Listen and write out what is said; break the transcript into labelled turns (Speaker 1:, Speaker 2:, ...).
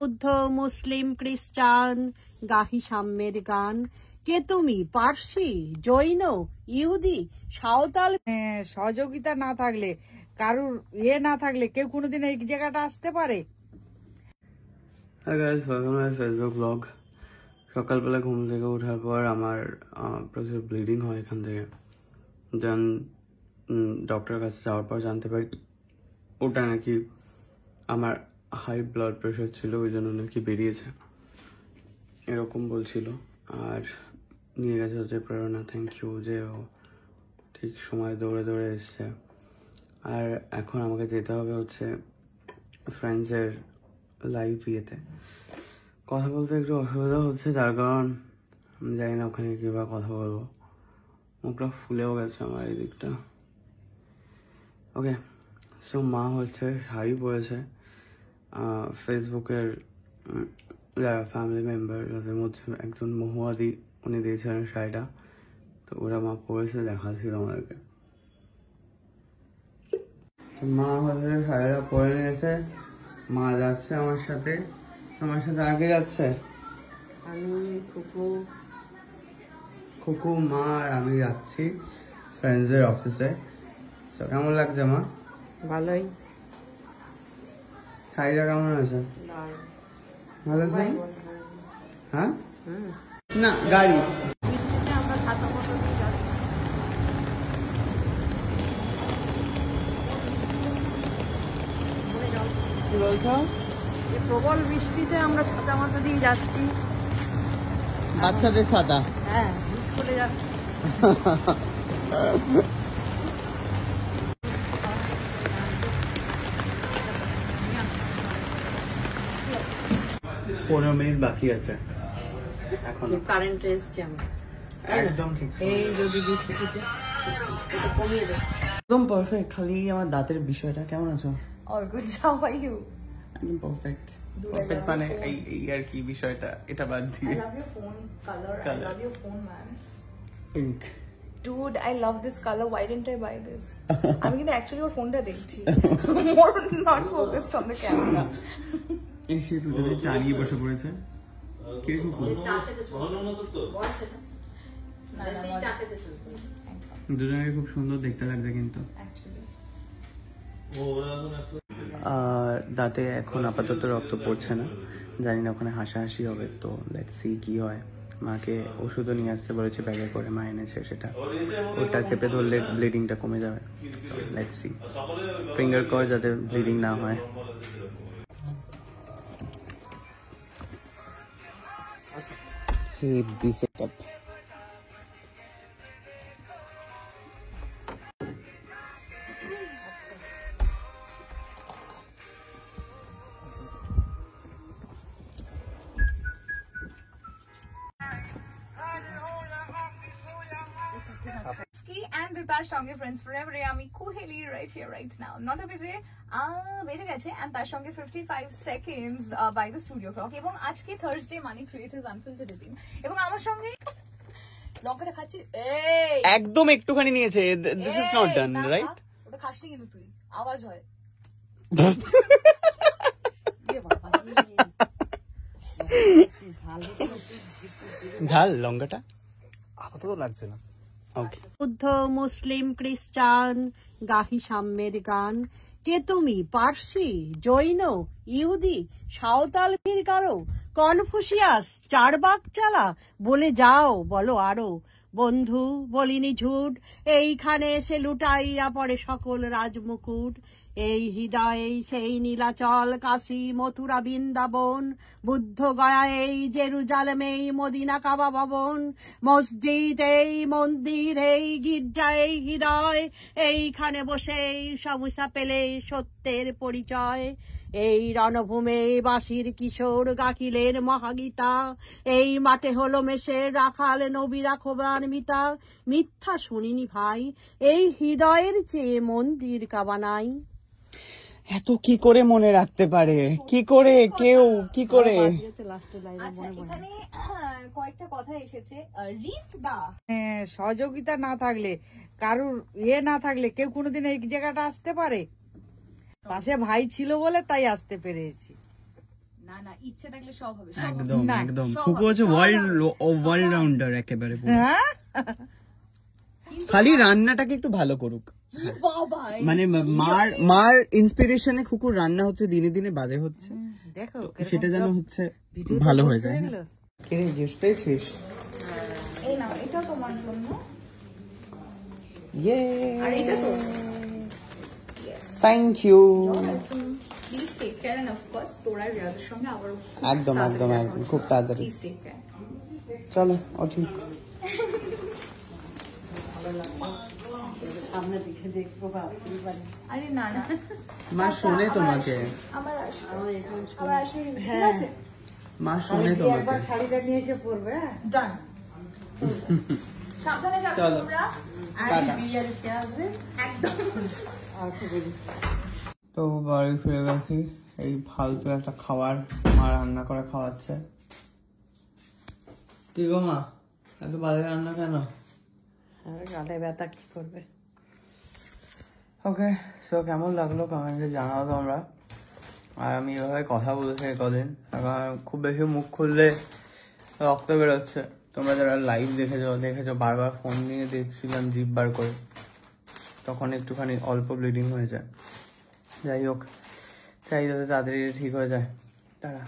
Speaker 1: বুদ্ধ, মুসলিম, খ্রিস্টান গাহি সাম্যের গান। কে তুমি? পার্সি, জৈন, ইহুদি, সাঁওতাল।
Speaker 2: সহযোগিতা না থাকলে, কারুর না থাকলে কেউ কোনোদিন এই জায়গাটা আসতে পারে?
Speaker 3: Hi guys, welcome my Facebook blog. সকালবেলা ঘুম থেকে ওঠার পর আমার প্রচুর ব্লিডিং হয় এখান থেকে। দেন ডক্টরের কাছে যাওয়ার পর জানতে পারি ওটা নাকি আমার হাই ব্লাড প্রেশার ছিল, ওই জন্য নাকি বেরিয়েছে, এরকম বলছিল। আর নিয়ে গেছে হচ্ছে প্রেরণা। থ্যাংক ইউ যে ও ঠিক সময় দৌড়ে দৌড়ে এসছে। আর এখন আমাকে যেতে হবে হচ্ছে ফ্রেন্ডসের লাইভ ইয়েতে। কথা বলতে একটু অসুবিধা হচ্ছে, যার কারণ আমি জানি না ওখানে কীভাবে কথা বলবো। মুখটা ফুলেও গেছে আমার এই দিকটা। ওকে, সো মা হচ্ছে শাড়ি পরেছে। ফেসবুকের যারা ফ্যামিলি মেম্বার, যাদের মধ্যে একজন মহুয়াদি, উনি দিয়েছিলেন শাড়িটা, তো ওরা মা পরেছে, দেখাচ্ছিল আমাদেরকে। মা হচ্ছে শাড়িটা পরে নিয়েছে, মা যাচ্ছে আমার সাথে। আমার সাথে আগে যাচ্ছে
Speaker 1: আমি,
Speaker 3: খুকু, মা আর আমি যাচ্ছি ফ্রেন্ডসের অফিসে। তো কেমন লাগছে মা?
Speaker 1: ভালোই।
Speaker 3: শাড়িটা কেমন আছে? ভালো আছে? হ্যাঁ না, গাড়ি
Speaker 1: আমরা ছাতা মতো দিয়ে যাচ্ছি।
Speaker 3: কি বলছো?
Speaker 1: প্রবল বৃষ্টিতে আমরা ছাতা মতো দিয়ে যাচ্ছি।
Speaker 3: বাচ্চাদের ছাতা?
Speaker 1: হ্যাঁ, স্কুলে যাচ্ছি।
Speaker 3: 15 মিনিট বাকি আছে এখন।
Speaker 1: কারেন্ট এসছে আমার
Speaker 3: একদম ঠিক।
Speaker 1: এই যদি বৃষ্টিতে এটা কমিয়ে দেয়।
Speaker 3: একদম পারফেক্ট। খালি আমার দাঁতের বিষয়টা। কেমন আছো?
Speaker 4: All good. How are you?
Speaker 3: একদম perfect.
Speaker 4: Dude, I
Speaker 3: perfect
Speaker 4: love
Speaker 3: মানে
Speaker 4: your phone.
Speaker 3: এই আর কি বিষয়টা, এটা বাদ
Speaker 4: I
Speaker 3: দিয়ে।
Speaker 4: love your phone color. I
Speaker 3: Color.
Speaker 4: love your phone, man.
Speaker 3: Pink.
Speaker 4: Dude, I love this color. Why didn't I buy this? আমি কিন্তু actually ওর ফোনটা দেখছি। More not focused on the camera.
Speaker 3: এই সে দুজনে চালিয়ে বসে পড়েছে। কে কুকুর? দুজনে খুব সুন্দর দেখতে লাগছে কিন্তু।
Speaker 4: Actually.
Speaker 3: দাঁতে এখন আপাতত রক্ত পড়ছে না, জানি না ওখানে হাসাহাসি হবে, তো লেটস সি কি হয়। মাকে ওষুধও নিয়ে আসতে বলেছে ব্যাগে করে, মা এনেছে সেটা। ওটা চেপে ধরলে ব্লিডিংটা কমে যাবে। লেটস সি, ফিঙ্গার ক্রস যাতে ব্লিডিং না হয়। Heavy setup.
Speaker 4: Ski and with তার সঙ্গে friends forever আমি কুহেলি right here right now. Not a বেজে বেজে গেছে and তার সঙ্গে 55 seconds by the studio clock. এবং আজকে Thursday Money Creators Unfiltered দিন। এবং আমার সঙ্গে লঙ্কাটা খাচ্ছি। এই
Speaker 3: একদম একটুখানি নিয়েছে। This is not done, right?
Speaker 4: ওটা খাসনি কিন্তু তুই, আওয়াজ হয়।
Speaker 3: ঝাল লঙ্কাটা আপাতত লাগছে না।
Speaker 1: বুদ্ধ, মুসলিম, খ্রিস্টান গাহি সাম্যের গান। কে তুমি? পার্সি, জৈন, ইহুদি, সাঁওতাল, গারো, কনফুসিয়াস, চারবাক চালা, বলে যাও বলো আরো। বন্ধু বলিনি ঝুট, এইখানে এসে লুটাইয়া পড়ে সকল রাজমুকুট। এই হৃদয়ে সেই নীলাচল, কাশী, মথুরা, বৃন্দাবন, বুদ্ধ গয়া, এই জেরুজালেম, এই মদিনা, কাবা ভবন, মসজিদ, এই মন্দির, এই গির্জা, এই হৃদয়, এইখানে বসে সমস্যা পেলে সত্যের পরিচয়। এই রণভূমে বাঁশির কিশোর গাকিলের মহাগীতা, এই মাঠে হলো মেষের রাখাল, নবীরা খোবান মিতা। মিথ্যা শুনিনি ভাই, এই হৃদয়ের চেয়ে মন্দির কাবা নাই।
Speaker 3: এত কি করে মনে রাখতে পারে? কি করে কেউ কি করে?
Speaker 4: আচ্ছা, এখানে কয়েকটা কথা এসেছে। রিস্তা
Speaker 2: সহযোগিতা না থাকলে, কারুর না থাকলে কেউ কোনোদিন এই জায়গাটা আসতে পারে? পাশে ভাই ছিল বলে তাই আসতে পেরেছি।
Speaker 4: না না ইচ্ছে থাকলে সব হবে,
Speaker 3: একদম
Speaker 2: না,
Speaker 3: একদম
Speaker 4: সব
Speaker 3: খুকু
Speaker 4: হবে,
Speaker 3: হচ্ছে
Speaker 4: সব
Speaker 3: ওয়ার্ল্ড রাউন্ডার একেবারে পুরো।
Speaker 2: হ্যাঁ
Speaker 3: খালি রান্নাটাকে একটু ভালো করুক।
Speaker 4: বাবা
Speaker 3: মানে মার ইন্সপিরেশনে খুকুর রান্না হচ্ছে দিনে দিনে বাজে হচ্ছে,
Speaker 2: দেখো
Speaker 3: সেটা যেন হচ্ছে ভালো হয়ে যায়। কিরে গিফট পেয়েছিস?
Speaker 4: এই নাও, এটা তোমার জন্য।
Speaker 3: ইয়ে,
Speaker 4: আর এটা তো
Speaker 3: thank you.
Speaker 4: Please take care and of course তোরা রিয়াজের সঙ্গে আবার
Speaker 3: একদম একদম একদম খুব তাড়াতাড়ি।
Speaker 4: Please take care.
Speaker 3: চলো অচি।
Speaker 1: সামনে দিকে দেখবো ভাবতেই পারি।
Speaker 4: আরে না না
Speaker 3: মা শোনে তোমাকে,
Speaker 4: আবার আসবে ঠিক আছে
Speaker 3: মা শোনে তোমাকে।
Speaker 2: একবার শাড়িটা নিয়ে এসে পরবে।
Speaker 4: ডান সাবধানে যাবে
Speaker 3: চলো।
Speaker 4: তোমরা আর
Speaker 3: টাটা।
Speaker 4: বিরিয়ানি কে আসবে একদম।
Speaker 3: তো বাড়ি ফিরে গেছি, এই ফালতু একটা খাবার মা রান্না করে খাওয়াচ্ছে। কি গো মা, এত বাজে রান্না কেন?
Speaker 1: গালে ব্যথা কি করবে?
Speaker 3: ওকে, সো কেমন লাগলো কমেন্টে জানাও তোমরা। আর আমি এভাবে কথা বলছি কদিন, এখন খুব বেশি মুখ খুললে রক্ত বেরোচ্ছে। তোমরা যারা লাইভ দেখেছো বারবার ফোন নিয়ে দেখছিলাম জিভ বার করে, তখন একটুখানি অল্প ব্লিডিং হয়ে যায়। যাই হোক, চাই যাতে তাড়াতাড়ি ঠিক হয়ে যায়। তারা